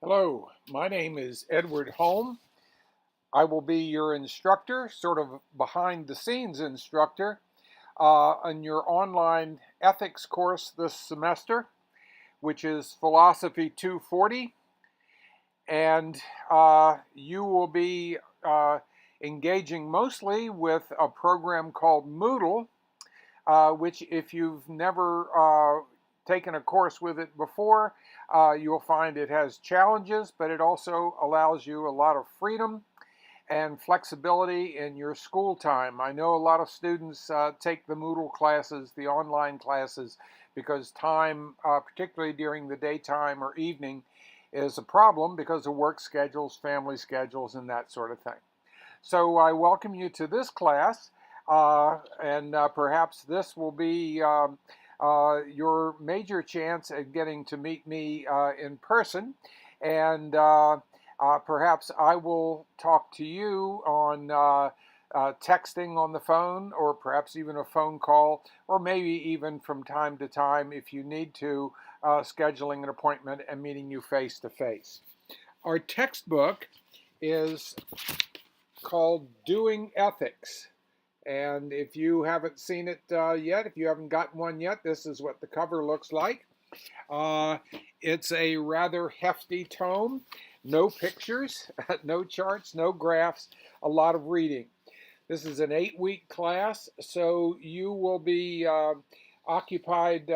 Hello, my name is Edward Holm. I will be your instructor, sort of behind the scenes instructor, on your online ethics course this semester, which is Philosophy 240. And you will be engaging mostly with a program called Moodle, which if you've never taken a course with it before, you'll find it has challenges, but it also allows you a lot of freedom and flexibility in your school time. I know a lot of students take the Moodle classes, the online classes, because time, particularly during the daytime or evening, is a problem because of work schedules, family schedules, and that sort of thing. So I welcome you to this class, and perhaps this will be your major chance at getting to meet me in person. And perhaps I will talk to you on texting on the phone, or perhaps even a phone call, or maybe even from time to time, if you need to, scheduling an appointment and meeting you face to face. Our textbook is called Doing Ethics. And if you haven't seen it yet, if you haven't gotten one yet, this is what the cover looks like. It's a rather hefty tome, no pictures, no charts, no graphs, a lot of reading. This is an 8-week class, so you will be occupied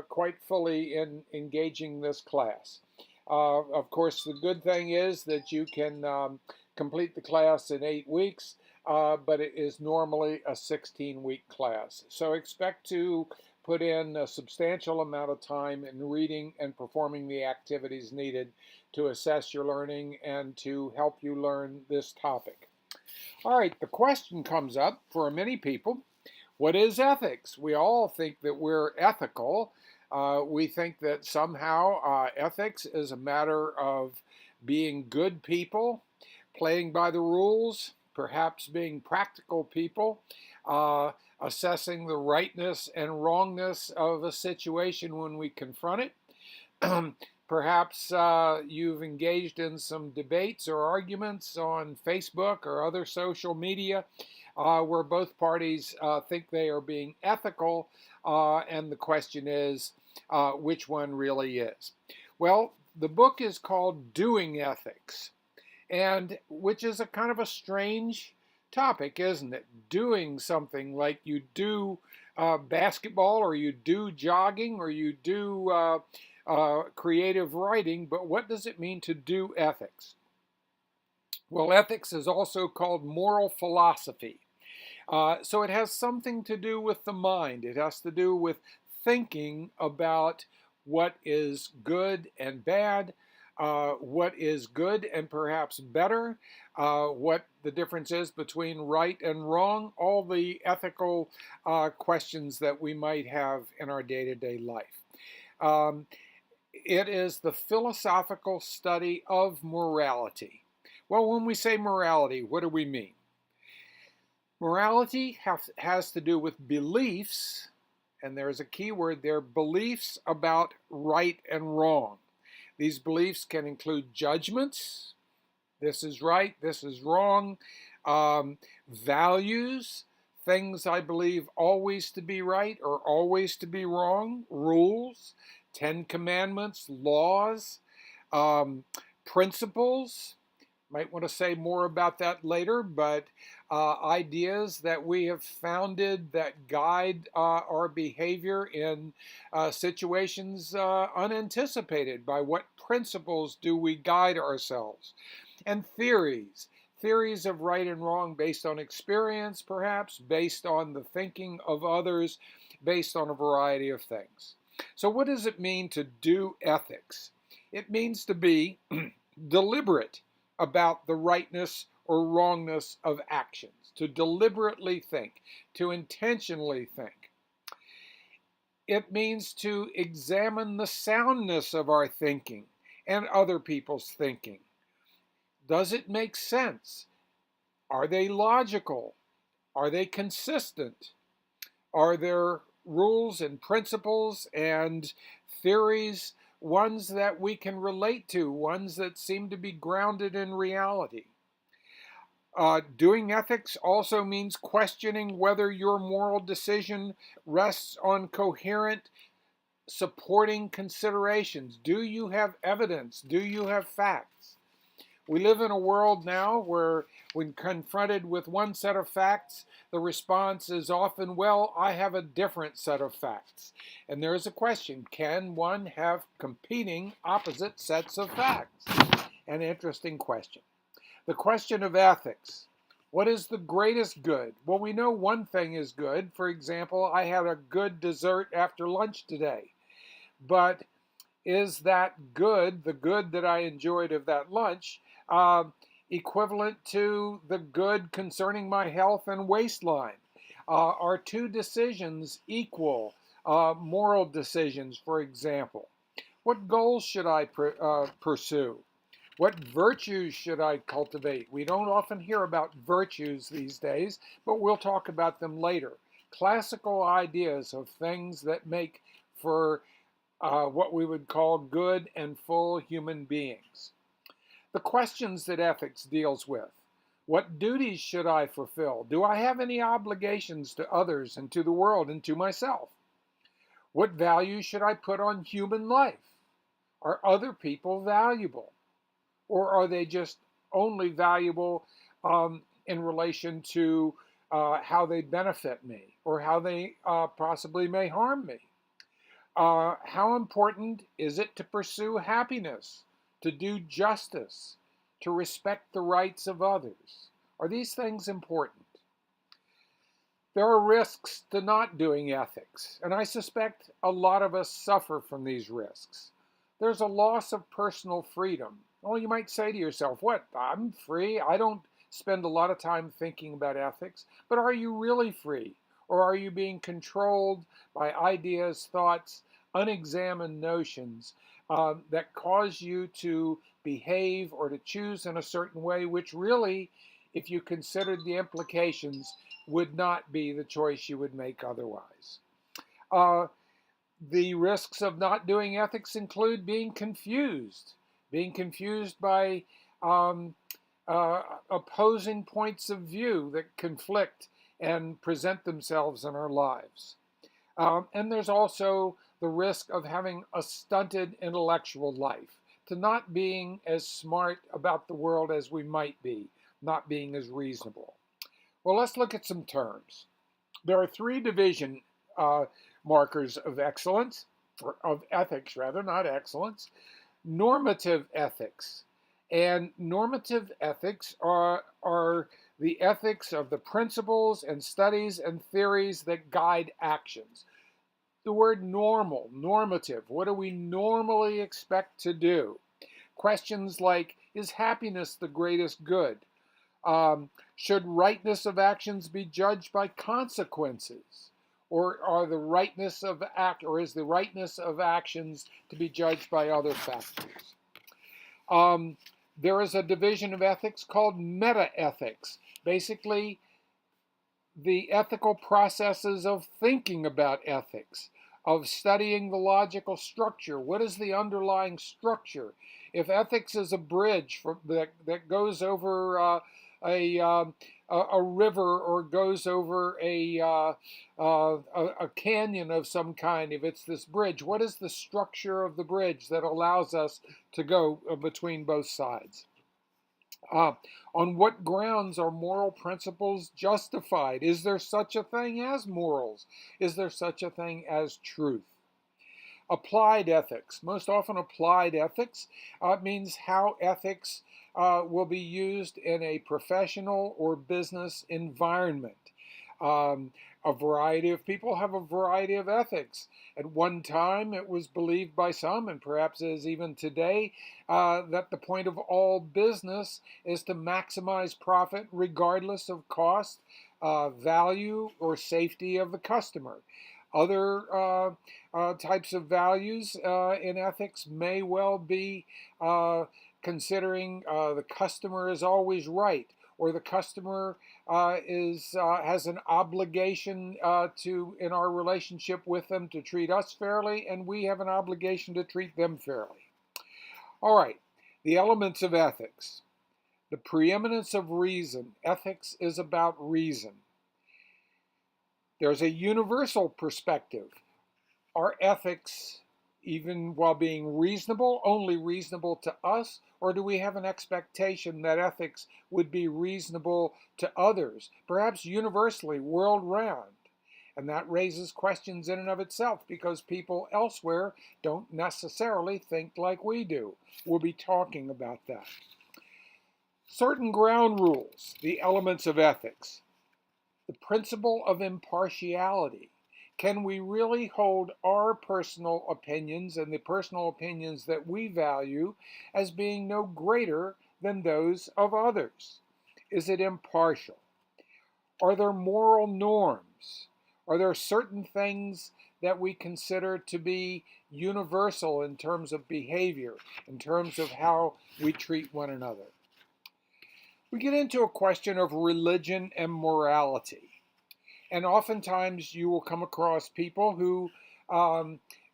quite fully in engaging this class. Of course, the good thing is that you can complete the class in 8 weeks, but it is normally a 16-week class. So expect to put in a substantial amount of time in reading and performing the activities needed to assess your learning and to help you learn this topic. All right, the question comes up for many people, what is ethics? We all think that we're ethical. We think that somehow ethics is a matter of being good people, playing by the rules, perhaps being practical people, assessing the rightness and wrongness of a situation when we confront it. Perhaps you've engaged in some debates or arguments on Facebook or other social media where both parties think they are being ethical, and the question is, which one really is? Well, the book is called Doing Ethics, and which is a kind of a strange topic, isn't it? Doing something like you do basketball, or you do jogging, or you do creative writing, but what does it mean to do ethics? Well, ethics is also called moral philosophy. So it has something to do with the mind. It has to do with thinking about what is good and bad, what is good and perhaps better, what the difference is between right and wrong, all the ethical questions that we might have in our day-to-day life. It is the philosophical study of morality. Well, when we say morality, what do we mean? Morality has to do with beliefs, and there's a key word there, beliefs about right and wrong. These beliefs can include judgments, this is right, this is wrong, values, things I believe always to be right or always to be wrong, rules, 10 commandments, laws, principles. Might want to say more about that later, but ideas that we have founded that guide our behavior in situations unanticipated. By what principles do we guide ourselves? And theories of right and wrong based on experience, perhaps, based on the thinking of others, based on a variety of things. So what does it mean to do ethics? It means to be deliberate about the rightness or wrongness of actions, to deliberately think, to intentionally think. It means to examine the soundness of our thinking and other people's thinking. Does it make sense? Are they logical? Are they consistent? Are there rules and principles and theories ones that we can relate to, ones that seem to be grounded in reality. Doing ethics also means questioning whether your moral decision rests on coherent, supporting considerations. Do you have evidence? Do you have facts? We live in a world now where, when confronted with one set of facts, the response is often, well, I have a different set of facts. And there's a question, can one have competing opposite sets of facts? An interesting question. The question of ethics. What is the greatest good? Well, we know one thing is good. For example, I had a good dessert after lunch today. But is that good, the good that I enjoyed of that lunch, equivalent to the good concerning my health and waistline? Are two decisions equal? Moral decisions, for example. What goals should I pursue? What virtues should I cultivate? We don't often hear about virtues these days, but we'll talk about them later. Classical ideas of things that make for what we would call good and full human beings. The questions that ethics deals with. What duties should I fulfill? Do I have any obligations to others and to the world and to myself? What value should I put on human life? Are other people valuable? Or are they just only valuable in relation to how they benefit me or how they possibly may harm me? How important is it to pursue happiness, to do justice, to respect the rights of others? Are these things important? There are risks to not doing ethics, and I suspect a lot of us suffer from these risks. There's a loss of personal freedom. Well, you might say to yourself, what, I'm free? I don't spend a lot of time thinking about ethics. But are you really free? Or are you being controlled by ideas, thoughts, unexamined notions that cause you to behave or to choose in a certain way, which really, if you considered the implications, would not be the choice you would make otherwise? The risks of not doing ethics include being confused by opposing points of view that conflict and present themselves in our lives. And there's also the risk of having a stunted intellectual life, to not being as smart about the world as we might be, not being as reasonable. Well, let's look at some terms. There are three division markers of excellence, or of ethics rather, not excellence. Normative ethics. And normative ethics are the ethics of the principles and studies and theories that guide actions. The word normal, normative, what do we normally expect to do? Questions like, is happiness the greatest good? Should rightness of actions be judged by consequences? Or is the rightness of actions to be judged by other factors? There is a division of ethics called meta-ethics. Basically, the ethical processes of thinking about ethics, of studying the logical structure. What is the underlying structure? If ethics is a bridge that goes over a river or goes over a canyon of some kind, if it's this bridge, what is the structure of the bridge that allows us to go between both sides? On what grounds are moral principles justified? Is there such a thing as morals? Is there such a thing as truth? Applied ethics. Most often applied ethics means how ethics will be used in a professional or business environment. A variety of people have a variety of ethics. At one time, it was believed by some, and perhaps is even today, that the point of all business is to maximize profit regardless of cost, value, or safety of the customer. Other types of values in ethics may well be considering the customer is always right, or the customer has an obligation in our relationship with them to treat us fairly, and we have an obligation to treat them fairly. All right, the elements of ethics. The preeminence of reason. Ethics is about reason. There's a universal perspective. Are ethics, even while being reasonable, only reasonable to us, or do we have an expectation that ethics would be reasonable to others, perhaps universally, world round? And that raises questions in and of itself, because people elsewhere don't necessarily think like we do. We'll be talking about that. Certain ground rules, the elements of ethics. The principle of impartiality. Can we really hold our personal opinions and the personal opinions that we value as being no greater than those of others? Is it impartial? Are there moral norms? Are there certain things that we consider to be universal in terms of behavior, in terms of how we treat one another? We get into a question of religion and morality. And oftentimes you will come across people who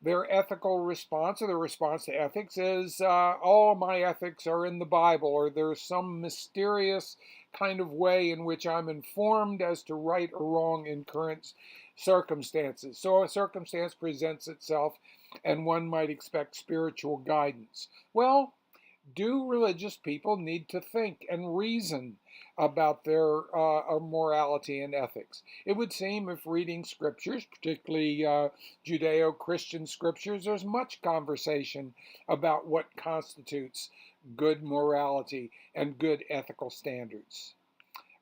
their ethical response, or their response to ethics, is all my ethics are in the Bible, or there's some mysterious kind of way in which I'm informed as to right or wrong in current circumstances. So a circumstance presents itself and one might expect spiritual guidance. Well, do religious people need to think and reason about their morality and ethics? It would seem, if reading scriptures, particularly Judeo-Christian scriptures, there's much conversation about what constitutes good morality and good ethical standards.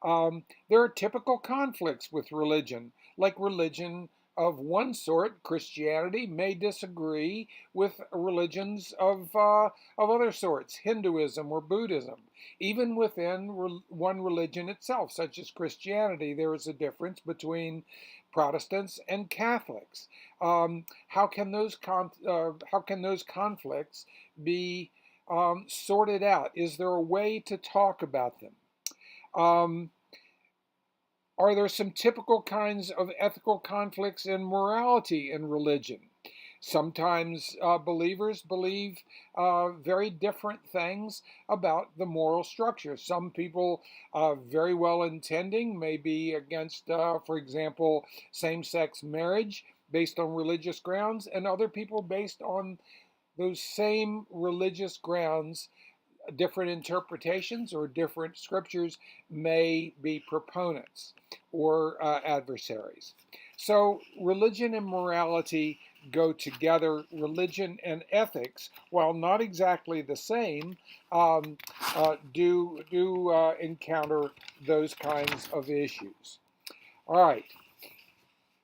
There are typical conflicts with religion, like religion of one sort, Christianity, may disagree with religions of other sorts, Hinduism or Buddhism. Even within one religion itself, such as Christianity, there is a difference between Protestants and Catholics. How can those conflicts be sorted out? Is there a way to talk about them? Are there some typical kinds of ethical conflicts in morality in religion? Sometimes believers believe very different things about the moral structure. Some people, very well intending, may be against, for example, same-sex marriage based on religious grounds, and other people based on those same religious grounds. Different interpretations or different scriptures may be proponents or adversaries. So religion and morality go together. Religion and ethics, while not exactly the same, do encounter those kinds of issues. All right.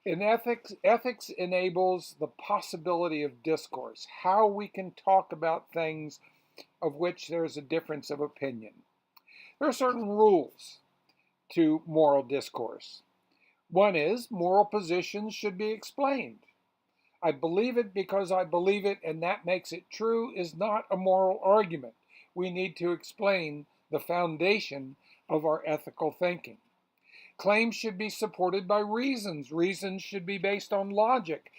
In ethics enables the possibility of discourse, how we can talk about things of which there's a difference of opinion. There are certain rules to moral discourse. One is moral positions should be explained. I believe it because I believe it and that makes it true is not a moral argument. We need to explain the foundation of our ethical thinking. Claims should be supported by reasons. Reasons should be based on logic.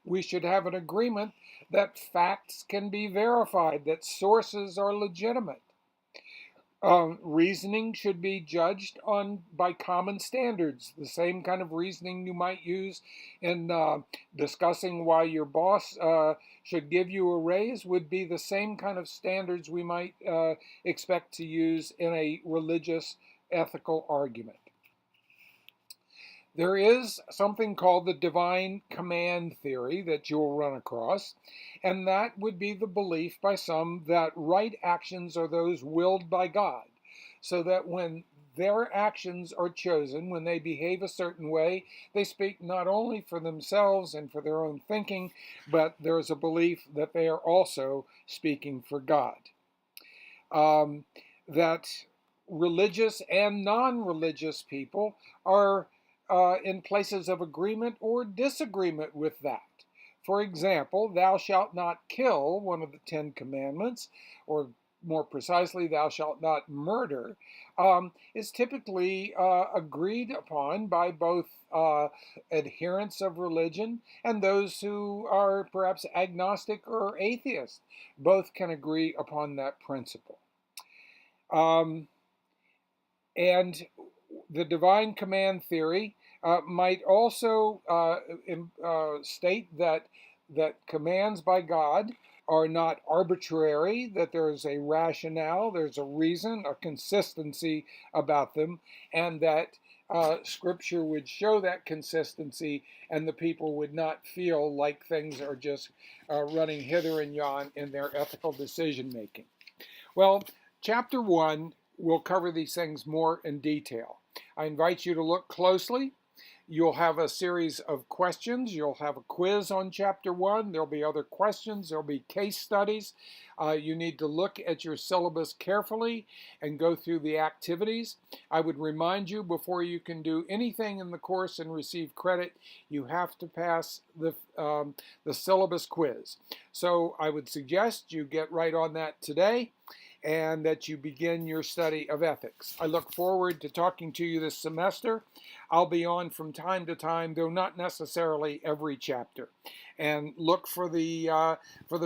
We should have an agreement that facts can be verified, that sources are legitimate. Reasoning should be judged by common standards. The same kind of reasoning you might use in discussing why your boss should give you a raise would be the same kind of standards we might expect to use in a religious ethical argument. There is something called the divine command theory that you'll run across, and that would be the belief by some that right actions are those willed by God, so that when their actions are chosen, when they behave a certain way, they speak not only for themselves and for their own thinking, but there's a belief that they are also speaking for God. That religious and non-religious people are in places of agreement or disagreement with that. For example, thou shalt not kill, one of the 10 Commandments, or more precisely, thou shalt not murder, is typically agreed upon by both adherents of religion and those who are perhaps agnostic or atheist. Both can agree upon that principle. Um, and the divine command theory might also state that commands by God are not arbitrary, that there's a rationale, there's a reason, a consistency about them, and that Scripture would show that consistency, and the people would not feel like things are just running hither and yon in their ethical decision making. Well, Chapter 1 will cover these things more in detail. I invite you to look closely. You'll have a series of questions. You'll have a quiz on Chapter 1. There'll be other questions. There'll be case studies. You need to look at your syllabus carefully and go through the activities. I would remind you, before you can do anything in the course and receive credit, you have to pass the syllabus quiz. So I would suggest you get right on that today, and that you begin your study of ethics. I look forward to talking to you this semester. I'll be on from time to time, though not necessarily every chapter. And look for the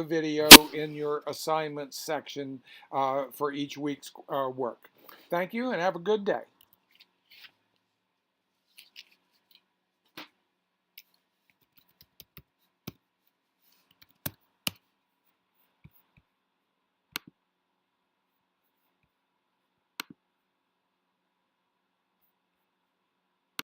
video in your assignments section for each week's work. Thank you, and have a good day.